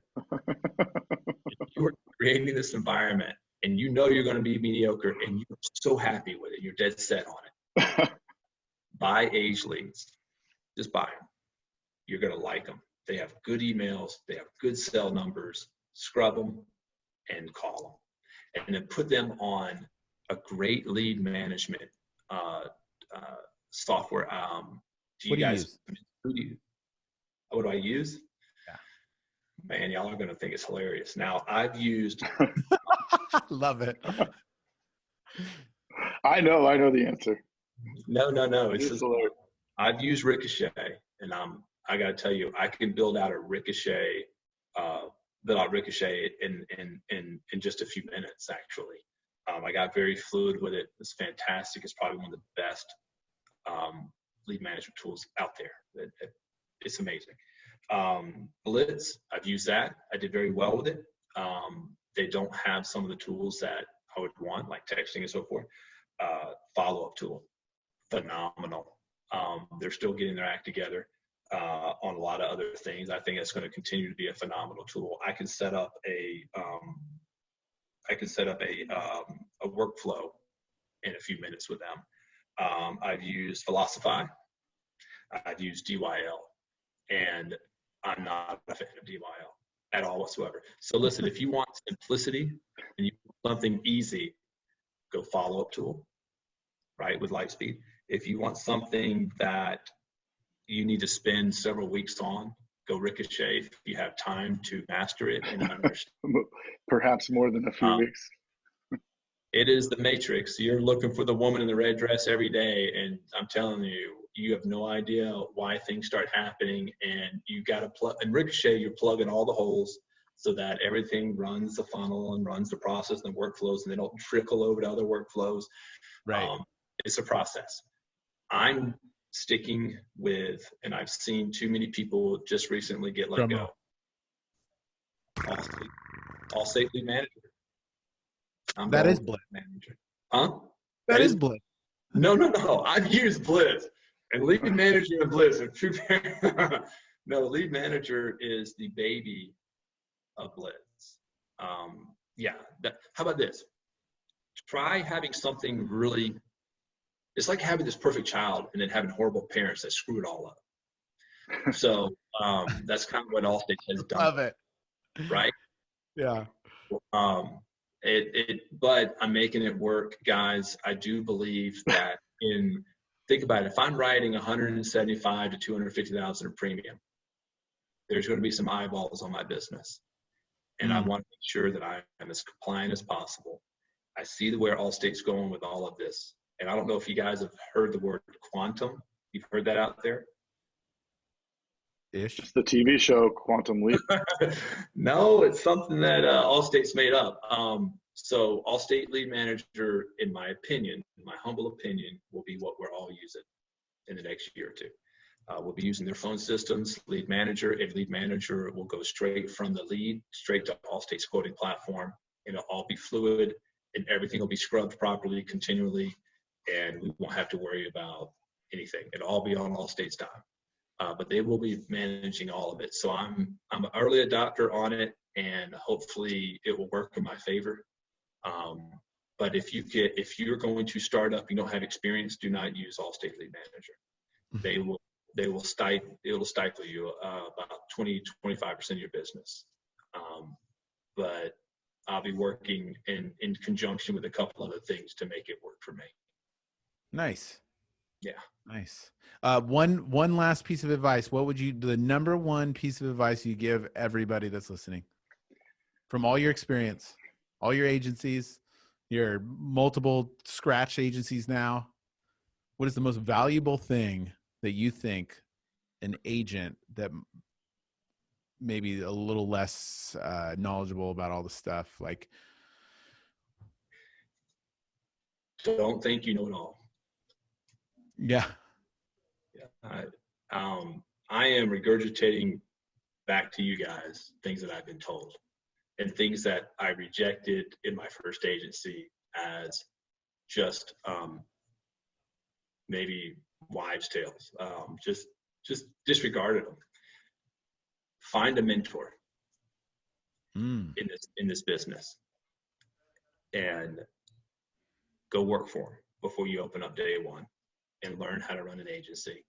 You're creating this environment, and you know you're going to be mediocre, and you're so happy with it. You're dead set on it. Buy age leads. Just buy them. You're going to like them. They have good emails. They have good cell numbers. Scrub them and call them. And then put them on a great lead management software. What do you use? What do I use? Yeah. Man, y'all are going to think it's hilarious. Now, I've used. Love it. I know the answer. No. It's hilarious. I've used Ricochet, and I got to tell you, I can build out Ricochet in just a few minutes, actually. I got very fluid with it. It's fantastic. It's probably one of the best lead management tools out there. It's amazing. Blitz, I've used that. I did very well with it. They don't have some of the tools that I would want, like texting and so forth. Follow-up tool, phenomenal. They're still getting their act together on a lot of other things. I think it's going to continue to be a phenomenal tool. I can set up a workflow in a few minutes with them. I've used Velocify. I've used DYL, and I'm not a fan of DYL at all whatsoever. So listen, if you want simplicity and you want something easy, go follow-up tool, right, with Lightspeed. If you want something that you need to spend several weeks on, go Ricochet if you have time to master it and understand. Perhaps more than a few weeks. It is the matrix. You're looking for the woman in the red dress every day, and I'm telling you, you have no idea why things start happening, and you got to plug. In Ricochet, you're plugging all the holes so that everything runs the funnel and runs the process and the workflows, and they don't trickle over to other workflows. Right. It's a process. I'm sticking with, and I've seen too many people just recently get let go. All-state lead manager. That is Blitz. Manager. Huh? That is Blitz. No. I've used Blitz. And lead manager and Blitz are true. No, lead manager is the baby of Blitz. How about this? Try having something really, it's like having this perfect child and then having horrible parents that screw it all up. So that's kind of what Allstate has done. Love it. Right? Yeah. But I'm making it work, guys. I do believe that think about it. If I'm writing 175 to 250,000 of premium, there's going to be some eyeballs on my business. And I want to make sure that I am as compliant as possible. I see where Allstate's going with all of this. And I don't know if you guys have heard the word quantum. You've heard that out there? It's the TV show Quantum Leap. No, it's something that Allstate's made up. So Allstate Lead Manager, in my opinion, in my humble opinion, will be what we're all using in the next year or two. We'll be using their phone systems, Lead Manager, and Lead Manager will go straight from the lead, straight to Allstate's quoting platform. It'll all be fluid, and everything will be scrubbed properly, continually, and we won't have to worry about anything. It'll all be on Allstate's time. But they will be managing all of it. So I'm an early adopter on it, and hopefully it will work in my favor. But if you're going to start up, you don't have experience, do not use Allstate Lead Manager. It'll stifle you about 20-25% of your business. But I'll be working in conjunction with a couple other things to make it work for me. Nice. Yeah. Nice. One last piece of advice. What would the number one piece of advice you give everybody that's listening from all your experience, all your agencies, your multiple scratch agencies now? What is the most valuable thing that you think an agent that maybe a little less knowledgeable about all the stuff, like, don't think you know it all. Yeah. I am regurgitating back to you guys things that I've been told and things that I rejected in my first agency as just maybe wives' tales. Just disregarded them. Find a mentor in this business and go work for them before you open up day one and learn how to run an agency.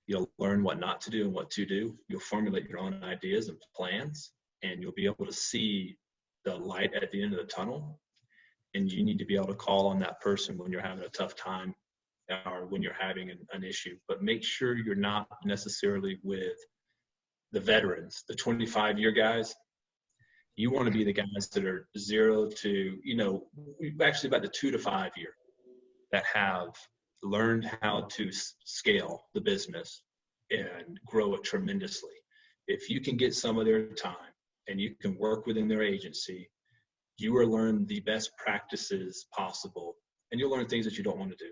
You'll learn what not to do and what to do. You'll formulate your own ideas and plans, and you'll be able to see the light at the end of the tunnel. And you need to be able to call on that person when you're having a tough time or when you're having an issue. But make sure you're not necessarily with the veterans, the 25-year guys. You want to be the guys that are 0 to, actually about the 2 to 5 year, that have learned how to scale the business and grow it tremendously. If you can get some of their time and you can work within their agency, you will learn the best practices possible, and you'll learn things that you don't want to do.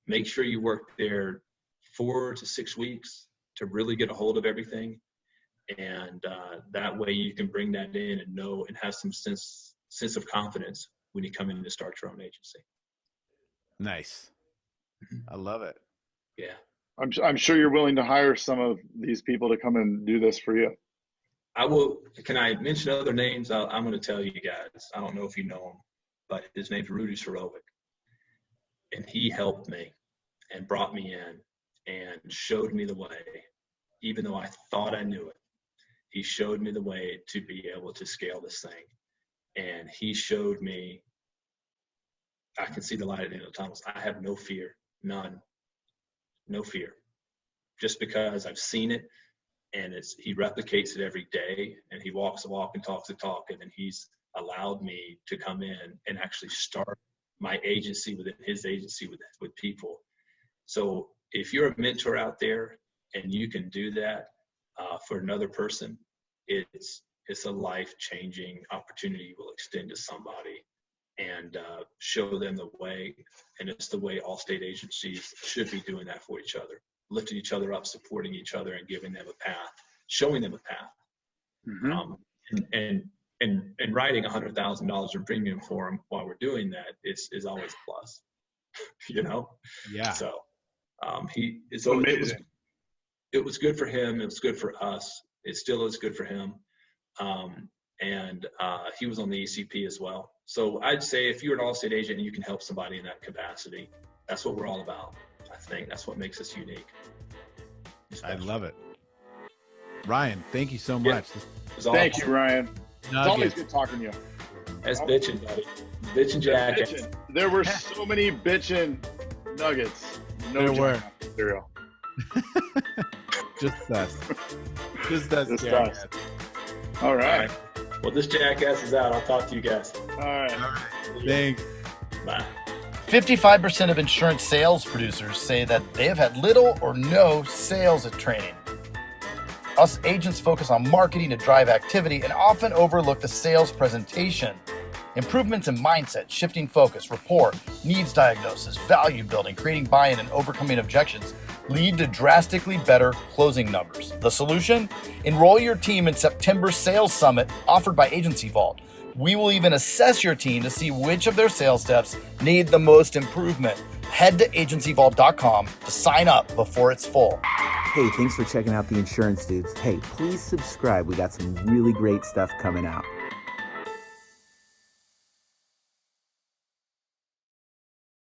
Make sure you work there 4 to 6 weeks to really get a hold of everything. And that way you can bring that in and know and have some sense of confidence when you come in to start your own agency. Nice. I love it. Yeah. I'm sure you're willing to hire some of these people to come and do this for you. I will. Can I mention other names? I'm going to tell you guys. I don't know if you know him, but his name's Rudy Sorovic. And he helped me and brought me in and showed me the way, even though I thought I knew it. He showed me the way to be able to scale this thing. And he showed me I can see the light at the end of the tunnels. I have no fear, none, no fear. Just because I've seen it, and he replicates it every day, and he walks the walk and talks the talk, and then he's allowed me to come in and actually start my agency within his agency with people. So if you're a mentor out there and you can do that for another person, it's a life-changing opportunity you will extend to somebody and show them the way. And it's the way all state agencies should be doing that for each other, lifting each other up, supporting each other, and giving them a path, showing them a path. Mm-hmm. And writing $100,000 in premium for them while we're doing that is always a plus, Yeah. So amazing. It was good for him. It was good for us. It still is good for him. And he was on the ECP as well. So I'd say if you're an all-state agent and you can help somebody in that capacity, that's what we're all about. I think that's what makes us unique. I love it. Ryan, thank you so much. Thank you, Ryan. It's always good talking to you. That's bitching, buddy. Bitching jackass. There were so many bitching nuggets. There were. Material. Just us. Just us. All right. Well, this jackass is out. I'll talk to you guys. All right. Thanks. Bye. 55% of insurance sales producers say that they have had little or no sales training. Us agents focus on marketing to drive activity and often overlook the sales presentation. Improvements in mindset, shifting focus, rapport, needs diagnosis, value building, creating buy-in, and overcoming objections lead to drastically better closing numbers. The solution? Enroll your team in September's Sales Summit offered by Agency Vault. We will even assess your team to see which of their sales steps need the most improvement. Head to agencyvault.com to sign up before it's full. Hey, thanks for checking out the Insurance Dudes. Hey, please subscribe. We got some really great stuff coming out.